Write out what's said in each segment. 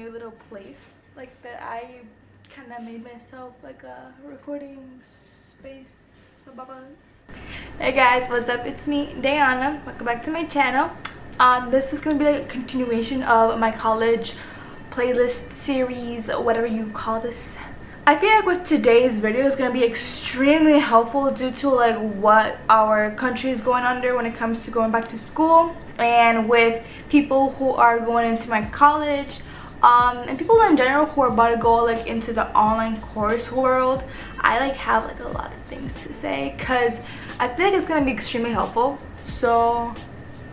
new little place like that I kind of made myself like a recording space for bubbles. Hey guys, what's up? It's me, Diana. Welcome back to my channel. This is going to be like a continuation of my college playlist series, whatever you call this. I feel like with today's video is going to be extremely helpful due to like what our country is going under when it comes to going back to school, and with people who are going into my college, and people in general who are about to go like into the online course world. I like have like a lot of things to say because I feel like it's going to be extremely helpful. So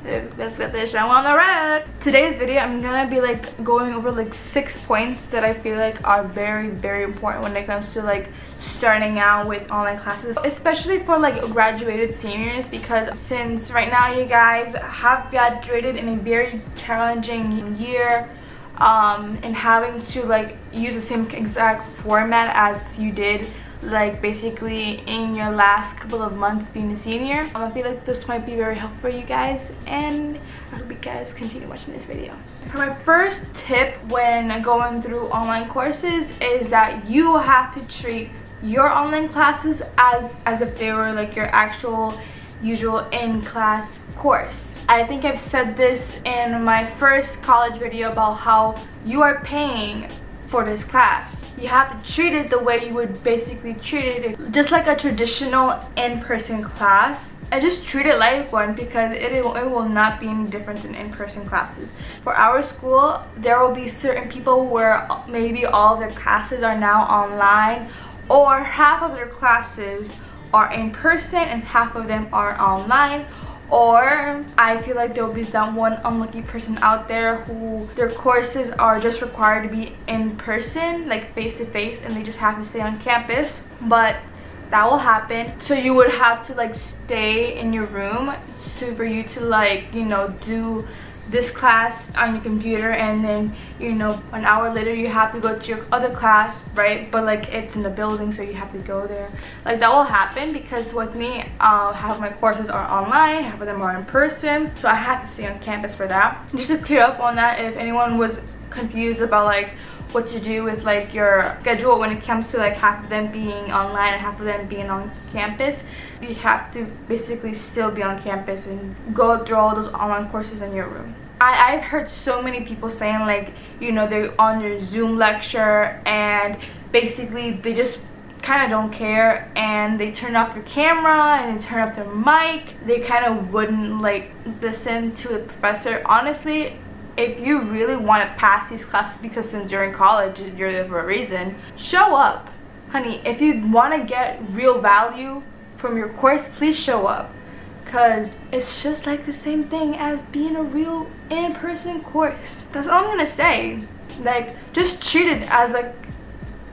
let's get this show on the road. Today's video I'm gonna be like going over like 6 points that I feel like are very important when it comes to like starting out with online classes, especially for like graduated seniors, because since right now you guys have graduated in a very challenging year, and having to like use the same exact format as you did like basically in your last couple of months being a senior. I feel like this might be very helpful for you guys, and I hope you guys continue watching this video. For my first tip when going through online courses is that you have to treat your online classes as if they were like your actual usual in-class course. I think I've said this in my first college video about how you are paying for this class. You have to treat it the way you would basically treat it just like a traditional in-person class, and just treat it like one, because it will not be any different than in-person classes. For our school, there will be certain people where maybe all of their classes are now online, or half of their classes are in person and half of them are online. Or I feel like there will be that one unlucky person out there who their courses are just required to be in person, like face to face, and they just have to stay on campus. But that will happen, so you would have to like stay in your room for you to like, you know, do this class on your computer, and then, you know, an hour later you have to go to your other class, right? But like it's in the building, so you have to go there. Like that will happen because with me, half of my courses are online, half of them are in person, so I had to stay on campus for that. Just to clear up on that, if anyone was confused about like what to do with like your schedule when it comes to like half of them being online and half of them being on campus, you have to basically still be on campus and go through all those online courses in your room. I've heard so many people saying like, you know, they're on their Zoom lecture and basically they just kind of don't care, and they turn off their camera and they turn up their mic. They kind of wouldn't like listen to the professor. Honestly, if you really want to pass these classes, because since you're in college, you're there for a reason, show up. Honey, if you want to get real value from your course, please show up. Because it's just like the same thing as being a real in-person course. That's all I'm going to say. Like, just treat it as like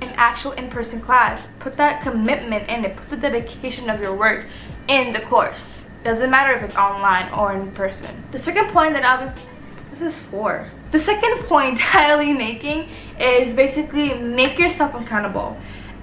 an actual in-person class. Put that commitment in it. Put the dedication of your work in the course. Doesn't matter if it's online or in person. The second point that the second point I'll be making is basically make yourself accountable.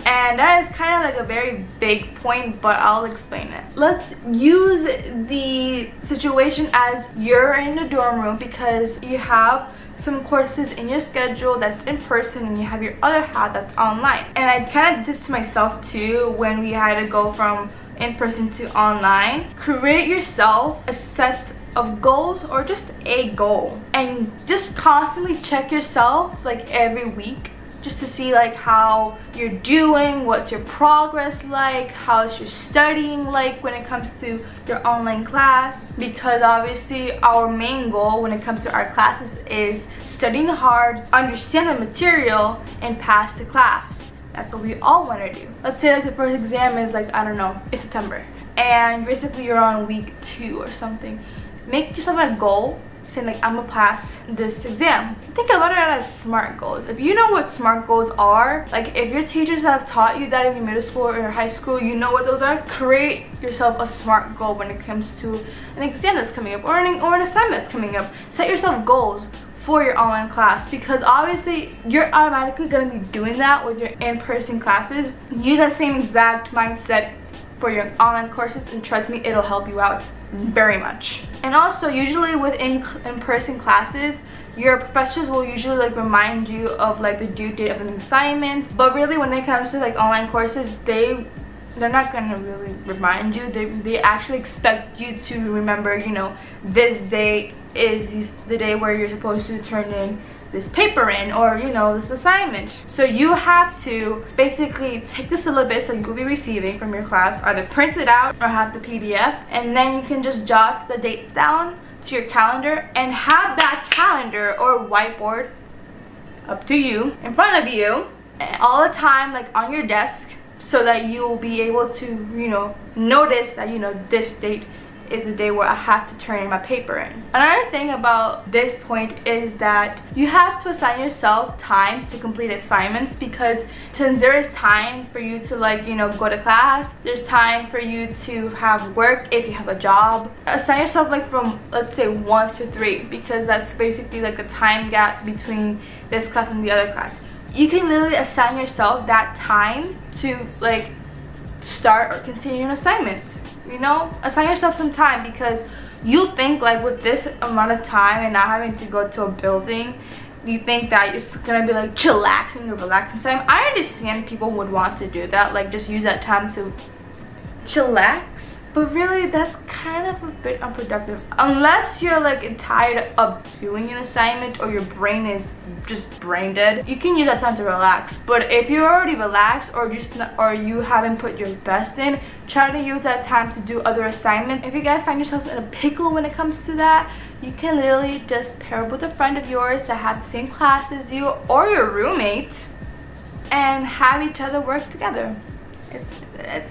And that is kind of like a very big point, but I'll explain it. Let's use the situation as you're in the dorm room because you have some courses in your schedule that's in person and you have your other half that's online. And I kind of did this to myself too when we had to go from in person to online. Create yourself a set of goals, or just a goal, and just constantly check yourself like every week, just to see like how you're doing, what's your progress like, how's your studying like when it comes to your online class. Because obviously our main goal when it comes to our classes is studying hard, understand the material, and pass the class. That's what we all want to do. Let's say like the first exam is like, I don't know, it's September, and basically you're on week 2 or something. Make yourself a goal saying like, I'm gonna pass this exam. Think about it as SMART goals. If you know what SMART goals are, like if your teachers have taught you that in your middle school or your high school, you know what those are. Create yourself a SMART goal when it comes to an exam that's coming up, or an assignment that's coming up. Set yourself goals for your online class, because obviously you're automatically going to be doing that with your in-person classes. Use that same exact mindset for your online courses, and trust me, it'll help you out very much. And also, usually with in-person classes, your professors will usually like remind you of like the due date of an assignment, but really when it comes to like online courses, they're not gonna really remind you. They actually expect you to remember, you know, this date is the day where you're supposed to turn in this paper in, or you know, this assignment. So you have to basically take the syllabus that you will be receiving from your class, either print it out or have the PDF, and then you can just jot the dates down to your calendar and have that calendar or whiteboard, up to you, in front of you all the time, like on your desk, so that you will be able to, you know, notice that, you know, this date is the day where I have to turn my paper in. Another thing about this point is that you have to assign yourself time to complete assignments, because since there is time for you to, like, you know, go to class, there's time for you to have work if you have a job. Assign yourself like from, let's say, 1 to 3, because that's basically like a time gap between this class and the other class. You can literally assign yourself that time to like start or continue an assignment. You know, assign yourself some time, because you think like with this amount of time and not having to go to a building, you think that it's gonna be like chillaxing or relaxing time. I understand people would want to do that, like just use that time to chillax, but really that's kind of a bit unproductive, unless you're like tired of doing an assignment or your brain is just brain dead. You can use that time to relax, but if you're already relaxed or you haven't put your best in, try to use that time to do other assignments. If you guys find yourselves in a pickle when it comes to that, you can literally just pair up with a friend of yours that have the same class as you, or your roommate, and have each other work together.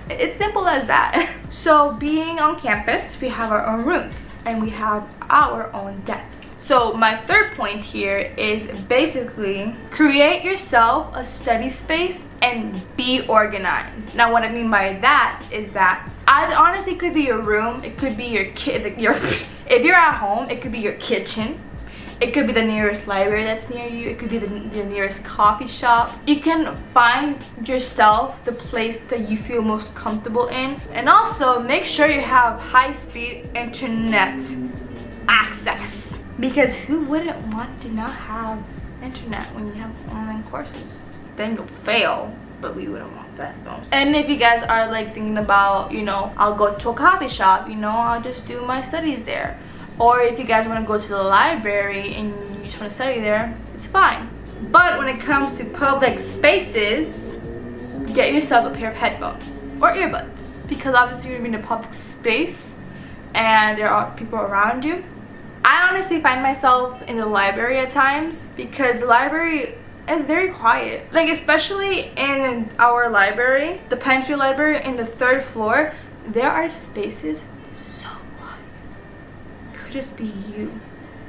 It's simple as that. So being on campus, we have our own rooms and we have our own desks. So my third point here is basically create yourself a study space and be organized. Now what I mean by that is that honestly, it could be your room, it could be your if you're at home, it could be your kitchen. It could be the nearest library that's near you. It could be the nearest coffee shop. You can find yourself the place that you feel most comfortable in. And also make sure you have high-speed internet access. Because who wouldn't want to not have internet when you have online courses? Then you'll fail. But we wouldn't want that though. And if you guys are like thinking about, you know, I'll go to a coffee shop, you know, I'll just do my studies there. Or if you guys want to go to the library and you just want to study there, it's fine. But when it comes to public spaces, get yourself a pair of headphones or earbuds, because obviously you're in a public space and there are people around you. I honestly find myself in the library at times, because the library is very quiet. Like especially in our library, the Penfield Library in the 3rd floor, there are spaces just be you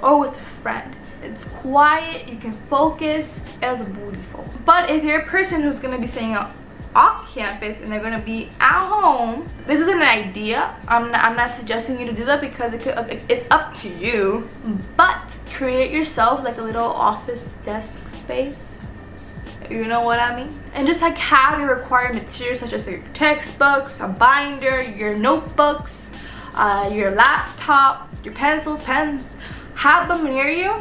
or with a friend. It's quiet, you can focus, and it's beautiful. But if you're a person who's gonna be staying off campus and they're gonna be at home, this isn't an idea. I'm not suggesting you to do that, because it's up to you. But create yourself like a little office desk space. You know what I mean? And just like have your required materials such as your textbooks, a binder, your notebooks, your laptop, your pencils, pens, have them near you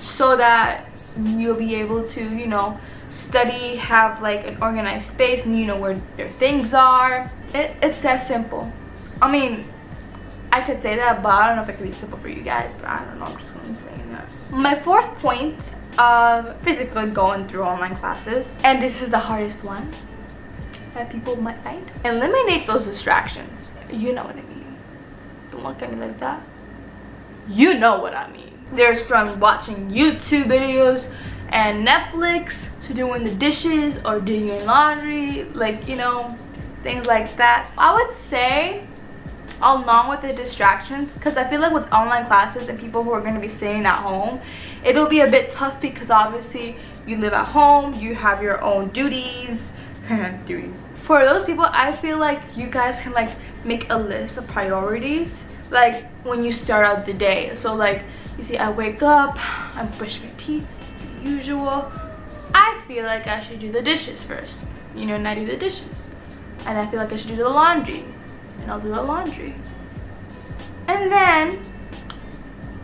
so that you'll be able to, you know, study, have like an organized space, and you know where your things are. It's that simple. I mean, I could say that, but I don't know if it could be simple for you guys, but I don't know, I'm just gonna say that. My 4th point of physically going through online classes, and this is the hardest one that people might find, eliminate those distractions. You know what I mean. Don't look at me like that. You know what I mean. There's from watching YouTube videos and Netflix to doing the dishes or doing your laundry, like, you know, things like that. I would say along with the distractions, because I feel like with online classes and people who are going to be staying at home, it'll be a bit tough, because obviously you live at home, you have your own duties. For those people, I feel like you guys can like make a list of priorities, like when you start out the day. So like, you see, I wake up, I brush my teeth, the usual. I feel like I should do the dishes first, you know, and I do the dishes. and I feel like I should do the laundry, and I'll do the laundry. And then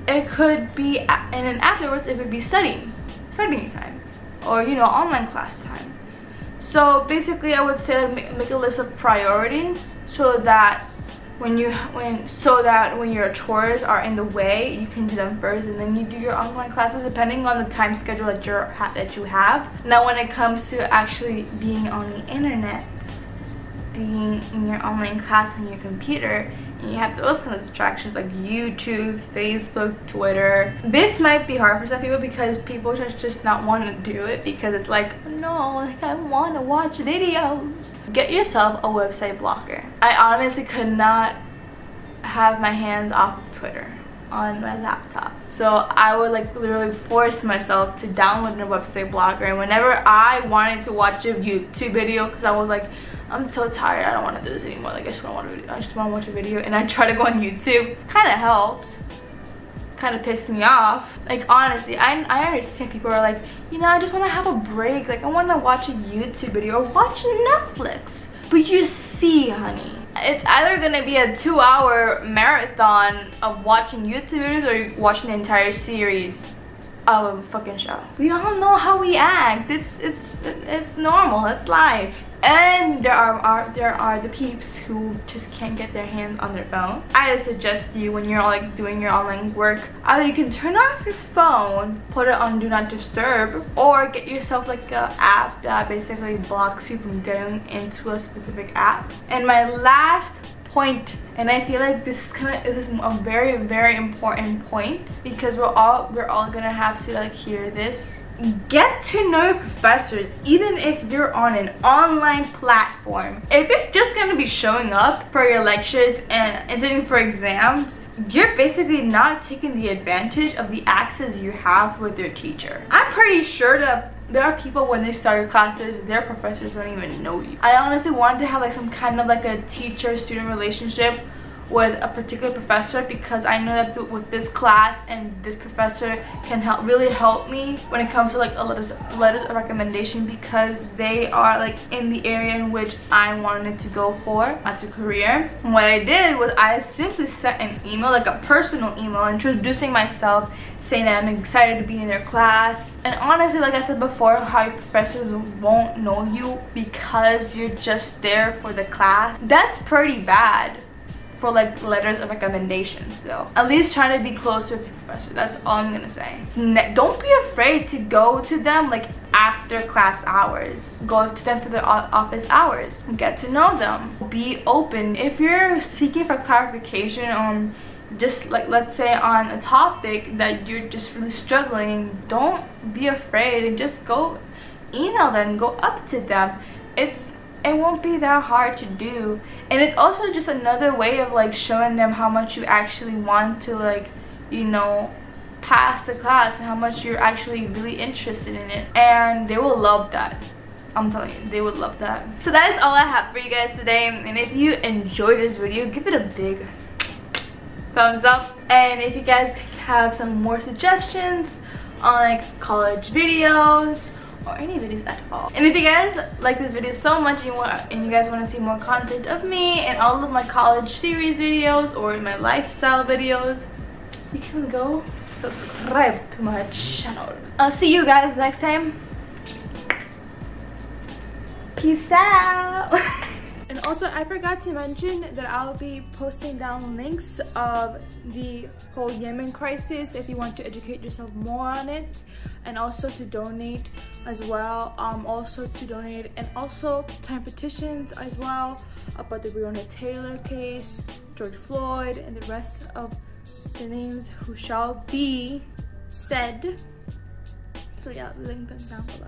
it could be, and then afterwards it could be studying time, or you know, online class time. So basically I would say like make a list of priorities so that when your chores are in the way, you can do them first, and then you do your online classes depending on the time schedule that you have. Now when it comes to actually being on the internet, being in your online class on your computer, and you have those kind of distractions like YouTube, Facebook, Twitter, this might be hard for some people because people just not want to do it because it's like, no, like I want to watch videos. Get yourself a website blocker. I honestly could not have my hands off of Twitter on my laptop, so I would like literally force myself to download a website blocker, and whenever I wanted to watch a YouTube video, because I was like, I'm so tired, I don't want to do this anymore, like I just want to watch a video, and I try to go on YouTube. Kind of helped, kind of pissed me off. Like honestly, I understand people are like, you know, I just want to have a break, like I want to watch a YouTube video or watch Netflix. But you see, honey, it's either gonna be a 2-hour marathon of watching YouTube videos or you're watching the entire series of a fucking show. We all know how we act. It's normal. It's life. And there are the peeps who just can't get their hands on their phone. I suggest you, when you're like doing your online work, either you can turn off your phone, put it on do not disturb, or get yourself like an app that basically blocks you from getting into a specific app. And my last point, and I feel like this is a very, very important point because we're all gonna have to like hear this. Get to know your professors, even if you're on an online platform. If you're just gonna be showing up for your lectures and sitting for exams, you're basically not taking the advantage of the access you have with your teacher. I'm pretty sure that there are people when they start your classes, their professors don't even know you. I honestly wanted to have like some kind of like a teacher-student relationship with a particular professor because I know that with this class and this professor can really help me when it comes to like letters of recommendation, because they are like in the area in which I wanted to go for as a career. And what I did was I simply sent an email, like a personal email, introducing myself, saying that I'm excited to be in their class. And honestly, like I said before, how your professors won't know you because you're just there for the class, that's pretty bad for like letters of recommendation. So at least try to be close with your professor. That's all I'm gonna say. Don't be afraid to go to them like after class hours. Go to them for their office hours. Get to know them. Be open. If you're seeking for clarification on just like, let's say on a topic that you're just really struggling, don't be afraid and just go email them, go up to them. It won't be that hard to do, and it's also just another way of like showing them how much you actually want to, like, you know, pass the class and how much you're actually really interested in it, and they will love that. I'm telling you, they would love that. So that is all I have for you guys today, and if you enjoyed this video, give it a big thumbs up. And if you guys have some more suggestions on like college videos or any videos at all, and if you guys like this video so much and you guys want to see more content of me and all of my college series videos or my lifestyle videos, you can go subscribe to my channel. I'll see you guys next time. Peace out. And also, I forgot to mention that I'll be posting down links of the whole Yemen crisis if you want to educate yourself more on it, and also to donate as well. Also to donate, and also time petitions as well about the Breonna Taylor case, George Floyd, and the rest of the names who shall be said. So yeah, link them down below.